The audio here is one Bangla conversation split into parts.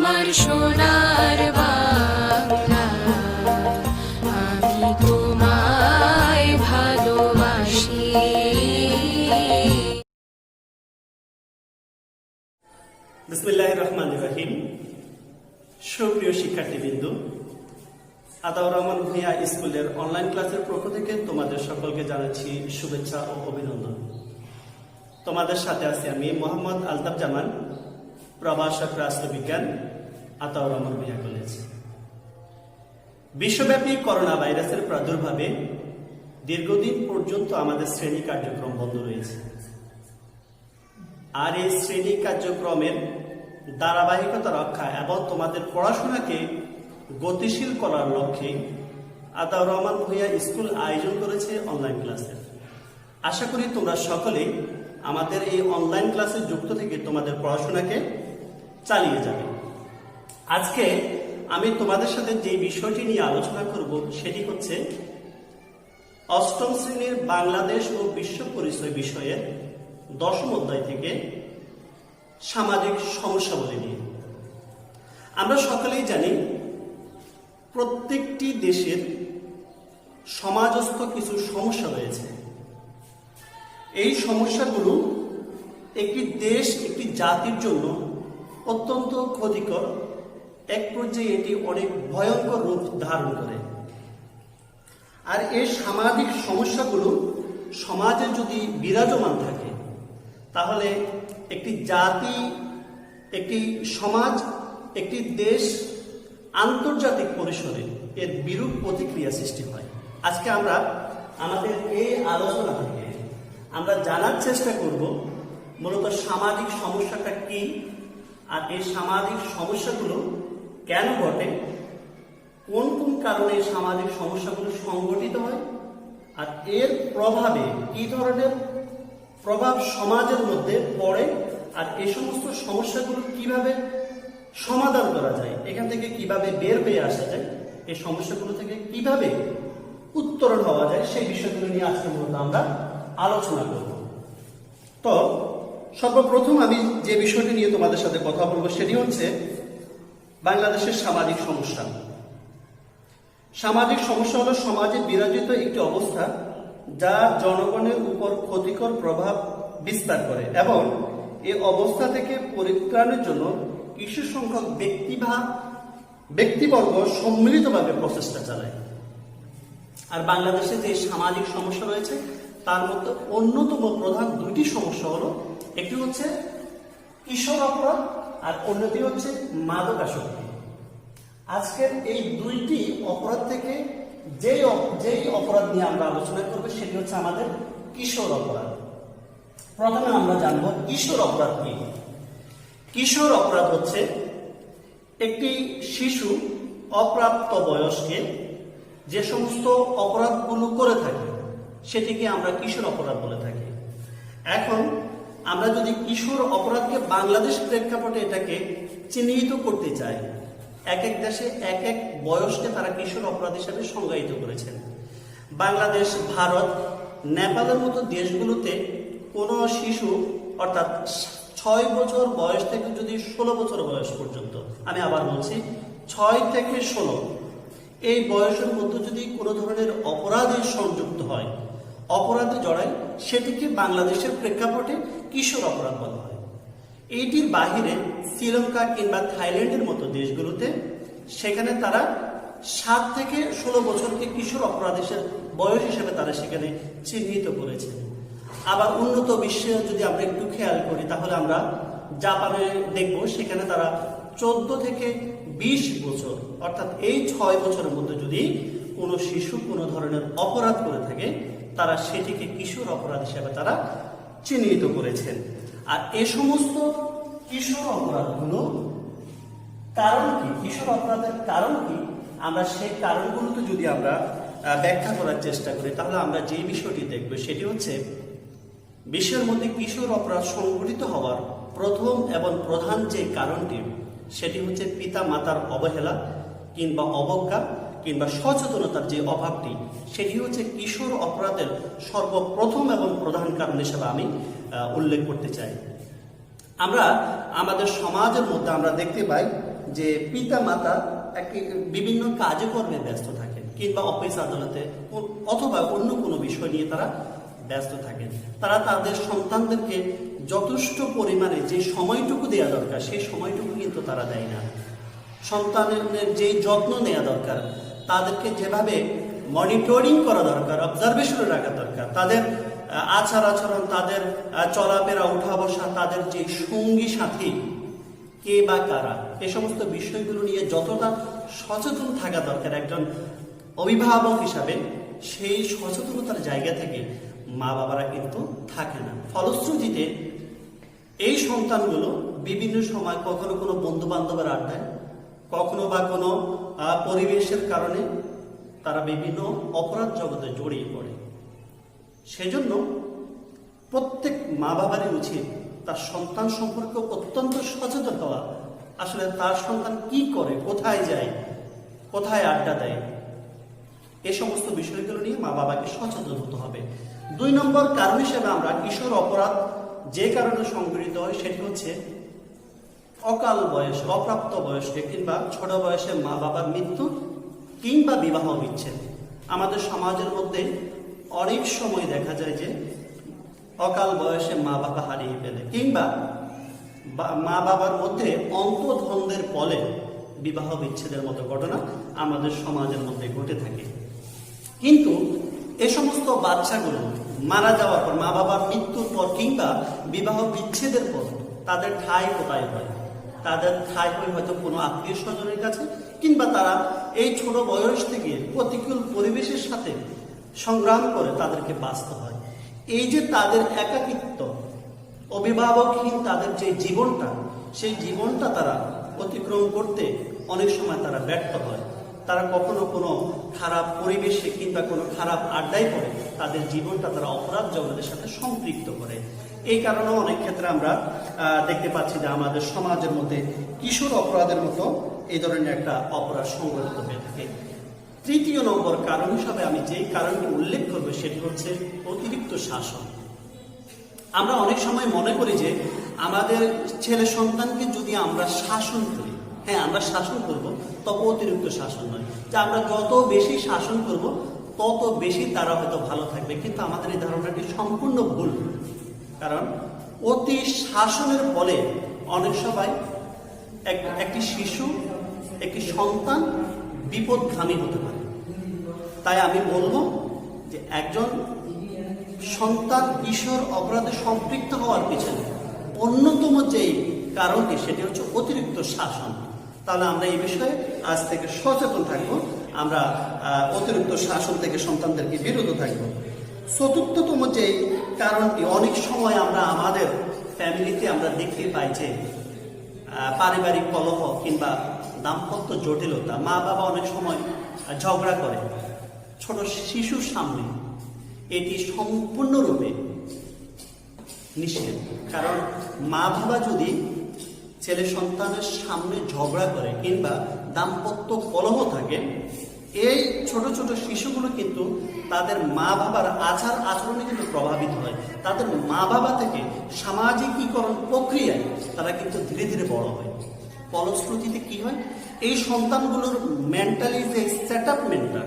আমার সোনার বাংলা, আমি তোমায় ভালোবাসি। বিসমিল্লাহির রহমানির রহিম। সুপ্রিয় শিক্ষার্থীবৃন্দ, আতাউর রহমান ভূঁইয়া স্কুলের অনলাইন ক্লাসের পক্ষ থেকে তোমাদের সকলকে জানাচ্ছি শুভেচ্ছা ও অভিনন্দন। তোমাদের সাথে আছি আমি মোহাম্মদ আলতাফ জামান, প্রভাষক রাষ্ট্রবিজ্ঞান, আতাউর রহমান ভূঁইয়া কলেজ। বিশ্বব্যাপী করোনা ভাইরাসের প্রাদুর্ভাবে দীর্ঘদিন পর্যন্ত আমাদের শ্রেণী কার্যক্রম বন্ধ রয়েছে। আর এই শ্রেণী কার্যক্রমের ধারাবাহিকতা রক্ষা এবং তোমাদের পড়াশোনাকে গতিশীল করার লক্ষ্যে আতাউর রহমান ভূঁইয়া স্কুল আয়োজন করেছে অনলাইন ক্লাসের। আশা করি তোমরা সকলেই আমাদের এই অনলাইন ক্লাসে যুক্ত থেকে তোমাদের পড়াশোনাকে চালিয়ে যাবে। আজকে আমি তোমাদের সাথে যে বিষয়টি নিয়ে আলোচনা করব সেটি হচ্ছে অষ্টম শ্রেণীর বাংলাদেশ ও বিশ্ব পরিচয় বিষয়ের 10ম অধ্যায় থেকে সামাজিক সমস্যাবলী নিয়ে। আমরা সকলেই জানি প্রত্যেকটি দেশের সমাজস্থ কিছু সমস্যা রয়েছে। এই সমস্যাগুলো একটি দেশ, একটি জাতির জন্য অত্যন্ত ক্ষতিকর, এক পর্যায়ে এটি অনেক ভয়ঙ্কর রূপ ধারণ করে। আর এই সামাজিক সমস্যাগুলো সমাজে যদি বিরাজমান থাকে তাহলে একটি জাতি, একটি সমাজ, একটি দেশ আন্তর্জাতিক পরিসরে এর বিরূপ প্রতিক্রিয়া সৃষ্টি হয়। আজকে আমরা আমাদের এই আলোচনা থেকে আমরা জানার চেষ্টা করব মূলত সামাজিক সমস্যাটা কি, আর এই সামাজিক সমস্যাগুলো কেন ঘটে, কোন কোন কারণে সামাজিক সমস্যাগুলো সংঘটিত হয়, আর এর প্রভাবে কি ধরনের প্রভাব সমাজের মধ্যে পড়ে, আর এই সমস্ত সমস্যাগুলো কিভাবে সমাধান করা যায়, এখান থেকে কিভাবে বের হয়ে আসা যায়, এই সমস্যাগুলো থেকে কিভাবে উত্তরণ হওয়া যায়, সেই বিষয়গুলো নিয়ে আজকে মূলত আমরা আলোচনা করব। তো সর্বপ্রথম আমি যে বিষয়টি নিয়ে তোমাদের সাথে কথা বলবো সেটি হচ্ছে বাংলাদেশের সামাজিক সমস্যা। সামাজিক সমস্যা হলো সমাজে বিরাজিত একটি অবস্থা যা জনগণের উপর ক্ষতিকর প্রভাব বিস্তার করে এবং এই অবস্থা থেকে পরিত্রাণের জন্য কিছু সংখ্যক ব্যক্তিবর্গ সম্মিলিতভাবে প্রচেষ্টা চালায়। আর বাংলাদেশে যে সামাজিক সমস্যা রয়েছে তার মধ্যে অন্যতম প্রধান দুইটি সমস্যা হলো, একটি হচ্ছে কিশোর অপরাধ আর অন্যটি হচ্ছে মাদকাসক্তি। আজকের এই দুইটি অপরাধ থেকে যেই অপরাধ নিয়ে আমরা আলোচনা করবো সেটি হচ্ছে আমাদের কিশোর অপরাধ। প্রথমে আমরা জানবো কিশোর অপরাধ কি। কিশোর অপরাধ হচ্ছে একটি শিশু অপ্রাপ্ত বয়সকে যে সমস্ত অপরাধগুলো করে থাকে সেটিকে আমরা কিশোর অপরাধ বলে থাকি। এখন আমরা যদি কিশোর অপরাধকে বাংলাদেশ প্রেক্ষাপটে এটাকে চিহ্নিত করতে চাই, এক এক দেশে এক এক বয়সকে তারা কিশোর অপরাধ হিসেবে সংজ্ঞায়িত করেছেন। বাংলাদেশ, ভারত, নেপালের মতো দেশগুলোতে কোনো শিশু অর্থাৎ 6 বছর বয়স থেকে যদি 16 বছর বয়স পর্যন্ত, আমি আবার বলছি 6 থেকে 16, এই বয়সের মধ্যে যদি কোনো ধরনের অপরাধে সংযুক্ত হয়, অপরাধে জড়ায়, সেটিকে বাংলাদেশের প্রেক্ষাপটে কিশোর অপরাধ বলা হয়। এইটির বাহিরে শ্রীলঙ্কা কিংবা থাইল্যান্ডের মতো দেশগুলোতে সেখানে তারা 7 থেকে 16 বছরকে কিশোর অপরাধের বয়স হিসেবে তারা সেখানে চিহ্নিত করেছে। আবার উন্নত বিশ্বে যদি আমরা একটু খেয়াল করি তাহলে আমরা জাপানে দেখব সেখানে তারা 14 থেকে 20 বছর অর্থাৎ এই 6 বছরের মধ্যে যদি কোনো শিশু কোনো ধরনের অপরাধ করে থাকে তারা সেটিকে কিশোর অপরাধ হিসেবে তারা চিহ্নিত করেছেন। আর এই সমস্ত কিশোর অপরাধগুলো কারণ কি, কিশোর অপরাধের কারণ কি, আমরা সেই কারণগুলোতে যদি আমরা ব্যাখ্যা করার চেষ্টা করি তাহলে আমরা যে বিষয়টি দেখব সেটি হচ্ছে বিশ্বের মধ্যে কিশোর অপরাধ সংঘটিত হওয়ার প্রথম এবং প্রধান যে কারণটি সেটি হচ্ছে পিতা মাতার অবহেলা কিংবা অবজ্ঞা কিংবা সচেতনতার যে অভাবটি, সেটি হচ্ছে কিশোর অপরাধের সর্বপ্রথম এবং প্রধান কারণ হিসেবে আমি উল্লেখ করতে চাই। আমরা আমাদের সমাজের মধ্যে আমরা দেখতে পাই যে পিতা মাতা বিভিন্ন কাজে কর্মে ব্যস্ত থাকেন, কিংবা অফিস আদালতে অথবা অন্য কোনো বিষয় নিয়ে তারা ব্যস্ত থাকেন। তারা তাদের সন্তানদেরকে যথেষ্ট পরিমাণে যে সময়টুকু দেওয়া দরকার সেই সময়টুকু কিন্তু তারা দেয় না। সন্তানের যে যত্ন নেওয়া দরকার, তাদেরকে যেভাবে মনিটরিং করা দরকার, অবজারভেশনে রাখা দরকার, তাদের আচার আচরণ, তাদের চলাফেরা, উঠা বসা, তাদের যে সঙ্গী সাথী কে বা কারা, এ সমস্ত বিষয়গুলো নিয়ে যতটা সচেতন থাকা দরকার একজন অভিভাবক হিসাবে, সেই সচেতনতার জায়গা থেকে মা বাবারা কিন্তু থাকে না। ফলশ্রুতিতে এই সন্তানগুলো বিভিন্ন সময় কখনো কোনো বন্ধু বান্ধবের আড্ডায়, কখনো বা কোনো পরিবেশের কারণে তারা বিভিন্ন অপরাধ জগতে জড়িয়ে পড়ে। সেজন্য প্রত্যেক মা বাবারই উচিত তার সন্তান সম্পর্কে অত্যন্ত সচেতন হওয়া। আসলে তার সন্তান কি করে, কোথায় যায়, কোথায় আড্ডা দেয়, এ সমস্ত বিষয়গুলো নিয়ে মা বাবাকে সচেতন হতে হবে। 2 নম্বর কারণ হিসেবে আমরা কিশোর অপরাধ যে কারণে সংঘটিত হয় সেটি হচ্ছে অকাল বয়স, অপ্রাপ্ত বয়সে কিংবা ছোট বয়সে মা বাবার মৃত্যু কিংবা বিবাহ বিচ্ছেদ। আমাদের সমাজের মধ্যে অনেক সময় দেখা যায় যে অকাল বয়সে মা বাবা হারিয়ে ফেলে, কিংবা মা বাবার মধ্যে অন্তঃদ্বন্দ্বের ফলে বিবাহ বিচ্ছেদের মতো ঘটনা আমাদের সমাজের মধ্যে ঘটে থাকে। কিন্তু এ সমস্ত বাচ্চাগুলো মারা যাওয়ার পর, মা বাবার মৃত্যুর পর কিংবা বিবাহ বিচ্ছেদের পর তাদের ঠাঁই কোথায় হয়? তাদের ঠাঁই হয় হয়তো কোনো আত্মীয় স্বজনের কাছে, কিংবা তারা এই ছোট বয়স থেকে প্রতিকূল পরিবেশের সাথে সংগ্রাম করে তাদেরকে বাঁচতে হয়। এই যে তাদের একাকিত্ব, অভিভাবকহীন তাদের যে জীবনটা, সেই জীবনটা তারা অতিক্রম করতে অনেক সময় তারা ব্যর্থ হয়। তারা কখনো কোনো খারাপ পরিবেশে কিংবা কোনো খারাপ আড্ডায় পড়ে তাদের জীবনটা তারা অপরাধ জগতের সাথে সম্পৃক্ত করে। এই কারণেও অনেক ক্ষেত্রে আমরা দেখতে পাচ্ছি যে আমাদের সমাজের মধ্যে কিশোর অপরাধের মতো এই ধরনের একটা অপরাধ সংঘটিত হয়ে থাকে। 3 নম্বর কারণ হিসাবে আমি যেই কারণটি উল্লেখ করব সেটি হচ্ছে অতিরিক্ত শাসন। আমরা অনেক সময় মনে করি যে আমাদের ছেলে সন্তানকে যদি আমরা শাসন করি, হ্যাঁ আমরা শাসন করব, তবে অতিরিক্ত শাসন নয়, যে আমরা যত বেশি শাসন করব তত বেশি তারা হয়তো ভালো থাকবে। কিন্তু আমাদের এই ধারণাটি সম্পূর্ণ ভুল। কারণ অতি শাসনের ফলে অনেক সময় একটি শিশু, একটি সন্তান বিপদগামী হতে পারে। তাই আমি বলবো যে একজন সন্তান কিশোর অপরাধে সম্পৃক্ত হওয়ার পিছনে অন্যতম যেই কারণটি সেটি হচ্ছে অতিরিক্ত শাসন। তাহলে আমরা এই বিষয়ে আজ থেকে সচেতন থাকবো, আমরা অতিরিক্ত শাসন থেকে সন্তানদেরকে বিরত থাকবো। 4র্থতম যে কারণটি, অনেক সময় আমরা আমাদের ফ্যামিলিতে আমরা দেখতে পাই যে পারিবারিক কলহ কিংবা দাম্পত্য জটিলতা, মা বাবা অনেক সময় ঝগড়া করে ছোট শিশুর সামনে। এটি সম্পূর্ণরূপে নিষেধ। কারণ মা বাবা যদি ছেলে সন্তানের সামনে ঝগড়া করে কিংবা দাম্পত্য কলহ থাকে, এই ছোট ছোট শিশুগুলো কিন্তু তাদের মা বাবার আচার আচরণে কিন্তু প্রভাবিত হয়। তাদের মা বাবা থেকে সামাজিকীকরণ প্রক্রিয়ায় তারা কিন্তু ধীরে ধীরে বড় হয়। ফলশ্রুতিতে কি হয়, এই সন্তানগুলোর মেন্টালি যে সেটআপমেন্টটা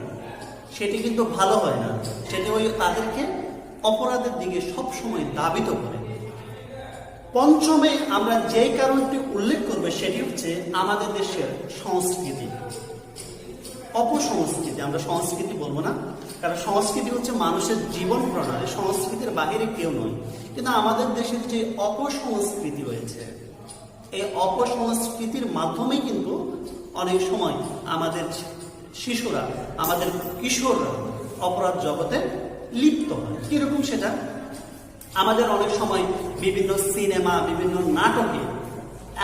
সেটি কিন্তু ভালো হয় না। সেটি ওই তাদেরকে অপরাধের দিকে সবসময় ধাবিত করে। 5মে আমরা যেই কারণটি উল্লেখ করবো সেটি হচ্ছে আমাদের দেশের সংস্কৃতি, অপসংস্কৃতি। আমরা সংস্কৃতি বলবো না, কারণ সংস্কৃতি হচ্ছে মানুষের জীবন প্রণালী, সংস্কৃতির বাহিরে কেউ নয়। কিন্তু আমাদের দেশের যে অপসংস্কৃতি রয়েছে, এই অপসংস্কৃতির মাধ্যমে কিন্তু অনেক সময় আমাদের শিশুরা, আমাদের কিশোররা অপরাধ জগতে লিপ্ত হয়। কিরকম সেটা? আমাদের অনেক সময় বিভিন্ন সিনেমা, বিভিন্ন নাটকে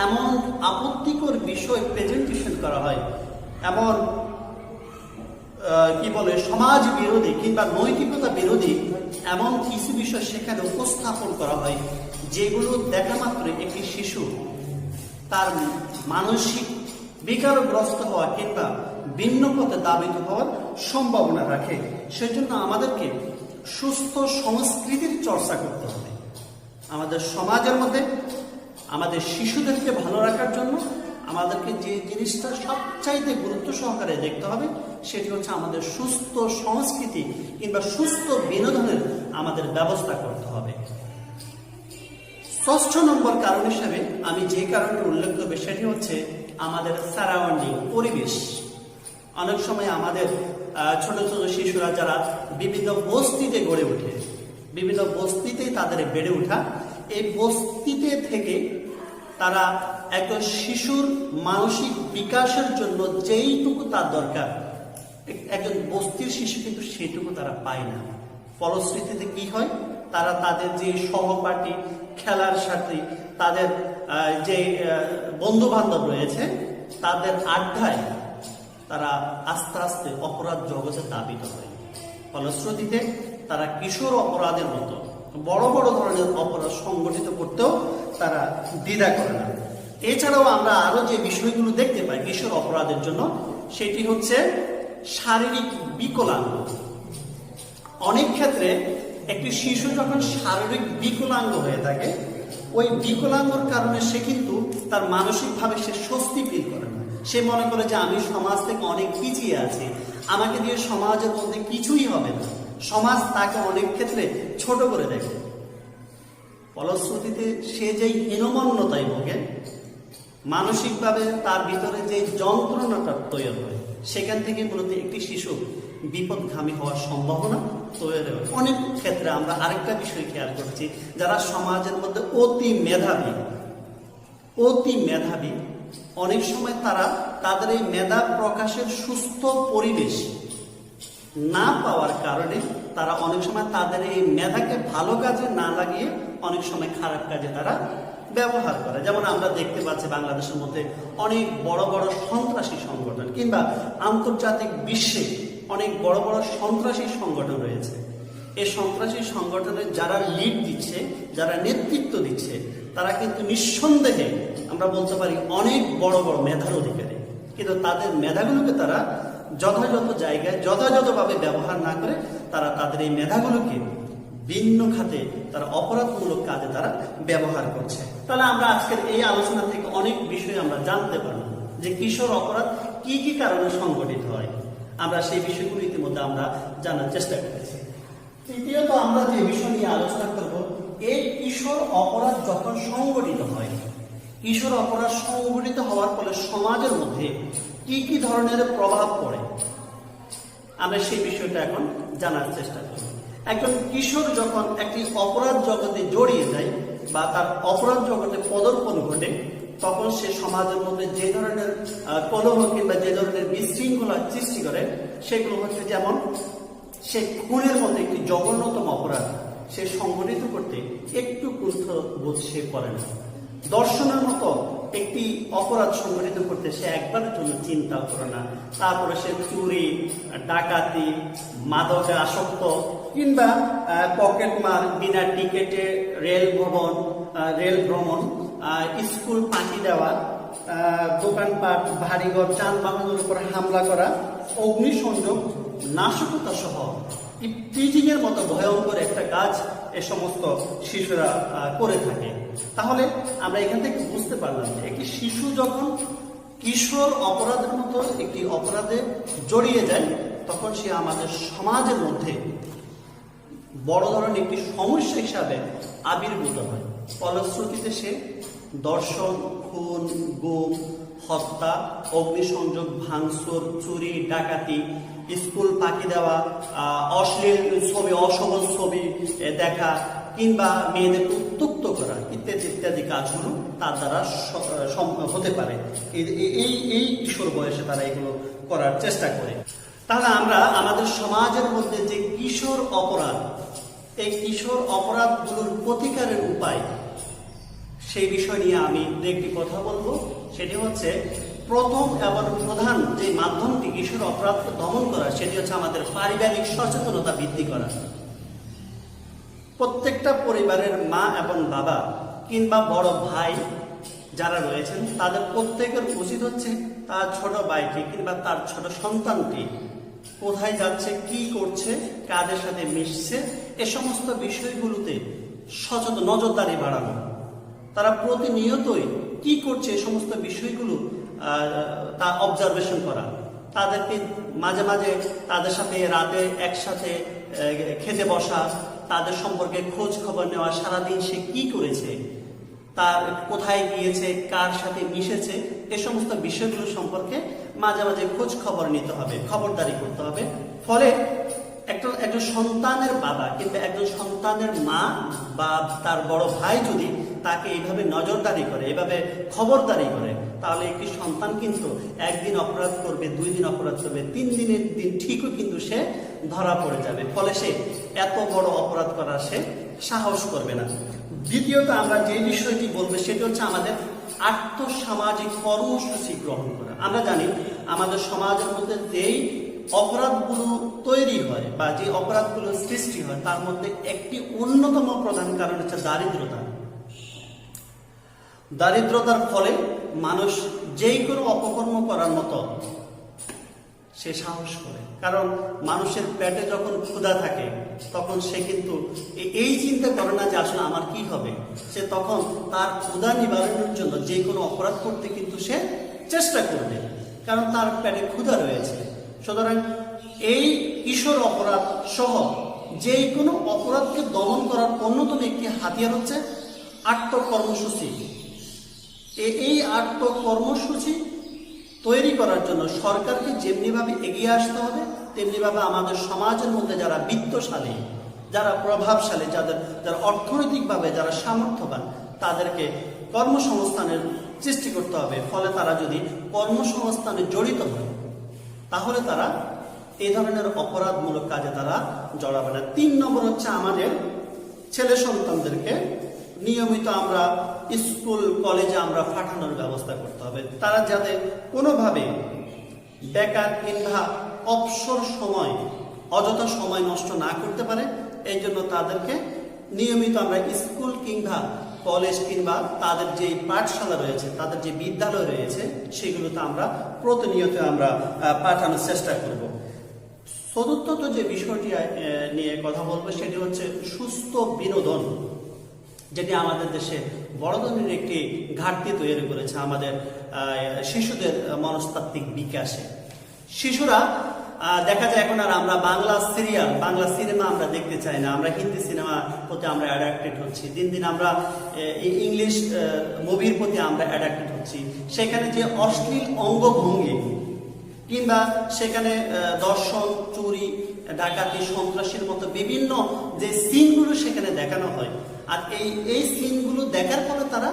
এমন আপত্তিকর বিষয় প্রেজেন্টেশন করা হয়, এমন কি বলে সমাজ বিরোধী কিংবা নৈতিকতা বিরোধী এমন কিছু বিষয় সেখানে উপস্থাপন করা হয়, যেগুলো দেখা মাত্র একটি শিশু তার মানসিক বিকারগ্রস্ত হওয়া কিংবা ভিন্ন পথে ধাবিত হওয়ার সম্ভাবনা রাখে। সেজন্য আমাদেরকে সুস্থ সংস্কৃতির চর্চা করতে হবে। আমাদের সমাজের মধ্যে আমাদের শিশুদেরকে ভালো রাখার জন্য আমাদেরকে যে জিনিসটা সবচাইতে গুরুত্ব সহকারে দেখতে হবে সেটি হচ্ছে আমাদের সুস্থ সংস্কৃতি কিংবা সুস্থ বিনোদনের আমাদের ব্যবস্থা করতে হবে। ৬ষ্ঠ নম্বর কারণ হিসেবে আমি যে কারণটি উল্লেখ করব সেটি হচ্ছে আমাদের সারাউন্ডিং, পরিবেশ। অনেক সময় আমাদের ছোট ছোট শিশুরা যারা বিভিন্ন বস্তিতে গড়ে ওঠে, বিভিন্ন বস্তিতেই তাদের বেড়ে ওঠা, এই বস্তিতে থেকে তারা একজন শিশুর মানসিক বিকাশের জন্য যেইটুকু তার দরকার একজন বস্তির শিশু কিন্তু সেইটুকু তারা পায় না। ফলশ্রুতিতে কি হয়, তারা তাদের যে সহপাঠী, খেলার সাথে তাদের যে বন্ধু বান্ধব রয়েছে তাদের আড্ডায় তারা আস্তে আস্তে অপরাধ জগতে দাবিত হয়। ফলশ্রুতিতে তারা কিশোর অপরাধের মতো বড় বড় ধরনের অপরাধ সংগঠিত করতেও তারা দ্বিধা করে না। এছাড়াও আমরা আরো যে বিষয়গুলো দেখতে পাই কিশোর অপরাধের জন্য, সেটি হচ্ছে শারীরিক বিকলাঙ্গ। অনেক ক্ষেত্রে একটি শিশু যখন শারীরিক বিকলাঙ্গ হয়ে থাকে, ওই বিকলাঙ্গর কারণে সে কিন্তু তার মানসিকভাবে সে স্বস্তি ফিল করে না। সে মনে করে যে আমি সমাজ থেকে অনেক পিছিয়ে আছি, আমাকে দিয়ে সমাজের মধ্যে কিছুই হবে না, সমাজ তাকে অনেক ক্ষেত্রে ছোট করে দেখে। ফলশ্রুতিতে সে যেই হীনমন্যতায় ভোগে, মানসিকভাবে তার ভিতরে যে যন্ত্রণাটা তৈরি হয়, সেখান থেকে মূলত একটি শিশু বিপদগামী হওয়ার সম্ভাবনা তৈরি হয়। অনেক ক্ষেত্রে আমরা আরেকটা বিষয় খেয়াল করছি, যারা সমাজের মধ্যে অতি মেধাবী, অনেক সময় তারা তাদের এই মেধা প্রকাশের সুস্থ পরিবেশ না পাওয়ার কারণে তারা অনেক সময় তাদের এই মেধাকে ভালো কাজে না লাগিয়ে অনেক সময় খারাপ কাজে তারা ব্যবহার করে। যেমন আমরা দেখতে পাচ্ছি বাংলাদেশের মধ্যে অনেক বড় বড় সন্ত্রাসী সংগঠন কিংবা আন্তর্জাতিক বিশ্বে অনেক বড় বড় সন্ত্রাসী সংগঠন রয়েছে। এই সন্ত্রাসী সংগঠনের যারা লিড দিচ্ছে, যারা নেতৃত্ব দিচ্ছে, তারা কিন্তু নিঃসন্দেহে আমরা বলতে পারি অনেক বড় বড় মেধার অধিকারী, কিন্তু তাদের মেধাগুলোকে তারা যথাযথ জায়গায় যথাযথভাবে ব্যবহার না করে তারা তাদের এই মেধাগুলোকে ভিন্ন খাতে তারা অপরাধমূলক কাজে তারা ব্যবহার করছে। তাহলে আমরা আজকের এই আলোচনা থেকে অনেক বিষয় আমরা জানতে পারলাম যে কিশোর অপরাধ কি কি কারণে সংঘটিত হয়। আমরা সেই বিষয়গুলো ইতিমধ্যে আমরা জানার চেষ্টা করেছি। তৃতীয়ত আমরা যে বিষয় নিয়ে আলোচনা করব, এই কিশোর অপরাধ যখন সংঘটিত হয়, কিশোর অপরাধ সংঘটিত হওয়ার ফলে সমাজের মধ্যে কি কি ধরনের প্রভাব পড়ে, আমরা সেই বিষয়টা এখন জানার চেষ্টা করব। একজন কিশোর যখন একটি অপরাধ জগতে জড়িয়ে যায় বা তার অপরাধ জগতে পদার্পণ ঘটে, তখন সে সমাজের মধ্যে যে ধরনের কলহ কিংবা যে ধরনের বিশৃঙ্খলা সৃষ্টি করে, সেগুলো হচ্ছে যেমন সে খুনের মতো একটি জঘন্যতম অপরাধ সে সংগঠিত করতে একটু কুণ্ঠবোধ সে করে না। দর্শনের মতো একটি অপরাধ সংগঠিত করতে সে একবারের জন্য চিন্তাও করে না। তারপরে সে চুরি, ডাকাতি, মাদকে আসক্ত কিংবা পকেটমার, বিনা টিকেটে রেল ভ্রমণ, স্কুল ফাঁকি দেওয়া, দোকানপাট, বাড়িঘর, যানবাহনের উপর হামলা করা, অগ্নিসংযোগ, নাশকতা সহ ইফটিজিং এর মতো ভয়ঙ্কর একটা কাজ এ সমস্ত শিশুরা করে থাকে। তাহলে আমরা এখান থেকে বুঝতে পারলাম যে একটি শিশু যখন কিশোর অপরাধের মতো একটি অপরাধে জড়িয়ে যায়, তখন সে আমাদের সমাজের মধ্যে বড় ধরনের একটি সমস্যা হিসাবে আবির্ভূত হয়। ফলশ্রুতিতে সে দর্শন, খুন, গুম, হত্যা, অগ্নিসংযোগ, ভাঙচুর, চুরি, ডাকাতি, স্কুল ফাঁকি দেওয়া, অশ্লীল ছবি, অসবল ছবি দেখা কিংবা মেয়েদের উত্ত্যক্ত করা ইত্যাদি ইত্যাদি কাজগুলো তার দ্বারা হতে পারে। এই কিশোর বয়সে তারা এগুলো করার চেষ্টা করে। তাহলে আমরা আমাদের সমাজের মধ্যে যে কিশোর অপরাধ, এই কিশোর অপরাধগুলোর প্রতিকারের উপায়, সেই বিষয় নিয়ে আমি একটি কথা বলবো। সেটি হচ্ছে প্রথম এবং প্রধান যে মাধ্যমটি কিশোর অপরাধকে দমন করা, সেটি হচ্ছে আমাদের পারিবারিক সচেতনতা বৃদ্ধি করা। প্রত্যেকটা পরিবারের মা এবং বাবা কিংবা বড় ভাই যারা রয়েছেন, তাদের প্রত্যেকের উচিত হচ্ছে তার ছোট ভাইটি কিংবা তার ছোট সন্তানটি কোথায় যাচ্ছে, কি করছে, কাদের সাথে মিশছে, এ সমস্ত বিষয়গুলোতে সচেতন নজরদারি বাড়ানো। তারা প্রতিনিয়তই কি করছে এই সমস্ত বিষয়গুলো তা অবজারভেশন করা, তাদেরকে মাঝে মাঝে তাদের সাথে রাতে একসাথে খেতে বসা, তাদের সম্পর্কে খোঁজ খবর নেওয়া, সারাদিন সে কি করেছে, তার কোথায় গিয়েছে, কার সাথে মিশেছে, এ সমস্ত বিষয়গুলো সম্পর্কে মাঝে মাঝে খোঁজ খবর নিতে হবে, খবরদারি করতে হবে। ফলে একজন সন্তানের বাবা কিংবা একজন সন্তানের মা বা তার বড় ভাই যদি তাকে এইভাবে নজরদারি করে, এইভাবে খবরদারি করে, তাহলে একটি সন্তান কিন্তু একদিন অপরাধ করবে, 2 দিন অপরাধ করবে, 3 দিনের দিন ঠিকই কিন্তু সে ধরা পড়ে যাবে। ফলে সে এত বড় অপরাধ করার সে সাহস করবে না। দ্বিতীয়ত আমরা যে বিষয়টি বলবো সেটি হচ্ছে আমাদের আর্থসামাজিক কর্মসূচি গ্রহণ করা। আমরা জানি আমাদের সমাজের মধ্যে যেই অপরাধগুলো তৈরি হয় বা যে অপরাধগুলো সৃষ্টি হয় তার মধ্যে একটি অন্যতম প্রধান কারণ হচ্ছে দারিদ্রতা। দারিদ্রতার ফলে মানুষ যেই কোনো অপকর্ম করার মতো সে সাহস করে, কারণ মানুষের পেটে যখন ক্ষুধা থাকে তখন সে কিন্তু এই চিন্তা করে না যে আসলে আমার কি হবে, সে তখন তার ক্ষুধা নিবারণের জন্য যে কোনো অপরাধ করতে কিন্তু সে চেষ্টা করবে, কারণ তার পেটে ক্ষুধা রয়েছে। সুতরাং এই কিশোর অপরাধ সহ যে কোনো অপরাধকে দমন করার অন্যতম একটি হাতিয়ার হচ্ছে আত্মকর্মসূচি। এই আত্মকর্মসূচি তৈরি করার জন্য সরকারকে যেমনিভাবে এগিয়ে আসতে হবে, তেমনিভাবে আমাদের সমাজের মধ্যে যারা বিত্তশালী, যারা প্রভাবশালী, যারা অর্থনৈতিকভাবে যারা সামর্থ্যবান, তাদেরকে কর্মসংস্থানের সৃষ্টি করতে হবে। ফলে তারা যদি কর্মসংস্থানে জড়িত হয় তাহলে তারা এই ধরনের অপরাধমূলক কাজে তারা জড়াবে না। 3 নম্বর হচ্ছে আমাদের ছেলে সন্তানদেরকে নিয়মিত আমরা স্কুল কলেজে আমরা পাঠানোর ব্যবস্থা করতে হবে। তারা যাতে কোনোভাবে বেকার কিংবা অবসর সময় অযথা সময় নষ্ট না করতে পারে, এই জন্য তাদেরকে নিয়মিত আমরা স্কুল কিংবা কলেজ কিংবা তাদের যে পাঠশালা রয়েছে, তাদের যে বিদ্যালয় রয়েছে, সেগুলোতে আমরা প্রতিনিয়ত আমরা পাঠানোর চেষ্টা করব। চতুর্থত যে বিষয়টি নিয়ে কথা বলবো সেটি হচ্ছে সুস্থ বিনোদন, যেটি আমাদের দেশে বড় ধরনের একটি ঘাটতি তৈরি করেছে আমাদের শিশুদের মনস্তাত্ত্বিক বিকাশে। শিশুরা দেখা যায় এখন আর আমরা বাংলা সিরিয়াল, বাংলা সিনেমা আমরা দেখতে চাই না, আমরা হিন্দি সিনেমার প্রতি আমরা অ্যাডাক্টেড হচ্ছি, দিন দিন আমরা ইংলিশ মুভির প্রতি আমরা অ্যাডাক্টেড হচ্ছি। সেখানে যে অশ্লীল অঙ্গভঙ্গি কিংবা সেখানে দর্শন, চুরি, ডাকাতি, সন্ত্রাসীর মতো বিভিন্ন যে সিনগুলো সেখানে দেখানো হয়, আর এই সিনগুলো দেখার ফলে তারা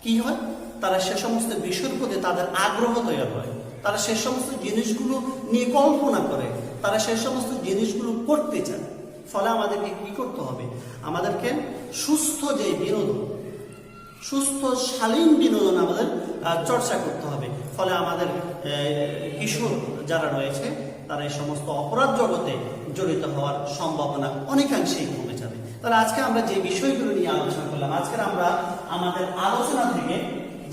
কি হয়, তারা সে সমস্ত বিষয়ের প্রতি তাদের আগ্রহ তৈরি হয়, তারা সে সমস্ত জিনিসগুলো নিয়ে কল্পনা করে, তারা সে সমস্ত জিনিসগুলো করতে চায়। ফলে আমাদেরকে কি করতে হবে, আমাদেরকে সুস্থ যে বিনোদন, সুস্থ শালীন বিনোদন আমাদের চর্চা করতে হবে। ফলে আমাদের কিশোর যারা রয়েছে তারা এই সমস্ত অপরাধ জগতে জড়িত হওয়ার সম্ভাবনা অনেকাংশেই কমে যাবে। তাহলে আজকে আমরা যে বিষয়গুলো নিয়ে আলোচনা করলাম, আজকের আমরা আমাদের আলোচনা থেকে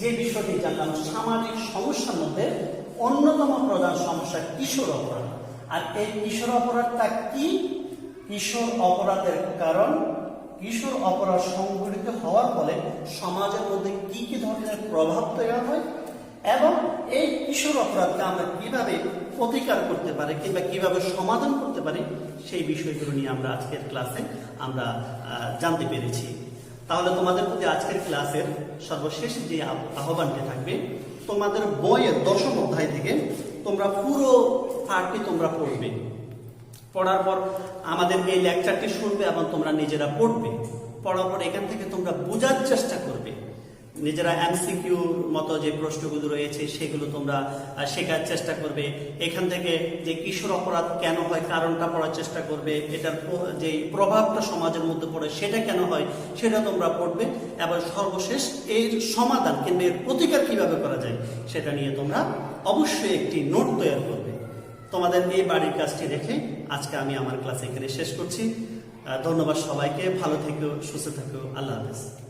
যে বিষয়টি জানলাম, সামাজিক সমস্যার মধ্যে অন্যতম প্রধান সমস্যা কিশোর অপরাধ। আর এই কিশোর অপরাধটা কি, কিশোর অপরাধের কারণ, কিশোর অপরাধ সংঘটিত হওয়ার ফলে সমাজের মধ্যে কি কি ধরনের প্রভাব তৈরি হয় এবং এই কিশোর অপরাধকে আমরা কিভাবে প্রতিকার করতে পারি কিংবা কিভাবে সমাধান করতে পারি, সেই বিষয়গুলো নিয়ে আমরা আজকের ক্লাসে আমরা জানতে পেরেছি। তাহলে তোমাদের প্রতি আজকের ক্লাসের সর্বশেষ যে আহ্বানটি থাকবে, তোমাদের বইয়ের 10ম অধ্যায় থেকে তোমরা পুরো পাঠটি তোমরা পড়বে, পড়ার পর আমাদের এই লেকচারটি শুনবে এবং তোমরা নিজেরা পড়বে। পড়ার পর এখান থেকে তোমরা বোঝার চেষ্টা করবে, নিজেরা এমসিকিউর মতো যে প্রশ্নগুলো রয়েছে সেগুলো তোমরা শেখার চেষ্টা করবে। এখান থেকে যে কিশোর অপরাধ কেন হয় কারণটা পড়ার চেষ্টা করবে, এটার যে প্রভাবটা সমাজের মধ্যে পড়ে সেটা কেন হয় সেটা তোমরা পড়বে, এবং সর্বশেষ এর সমাধান কিংবা এর প্রতিকার কিভাবে করা যায় সেটা নিয়ে তোমরা অবশ্যই একটি নোট তৈরি করবে। তোমাদের এই বাড়ির কাজটি রেখে আজকে আমি আমার ক্লাস এখানে শেষ করছি। ধন্যবাদ সবাইকে, ভালো থেকো, সুস্থ থেকো, আল্লাহ হাফেজ।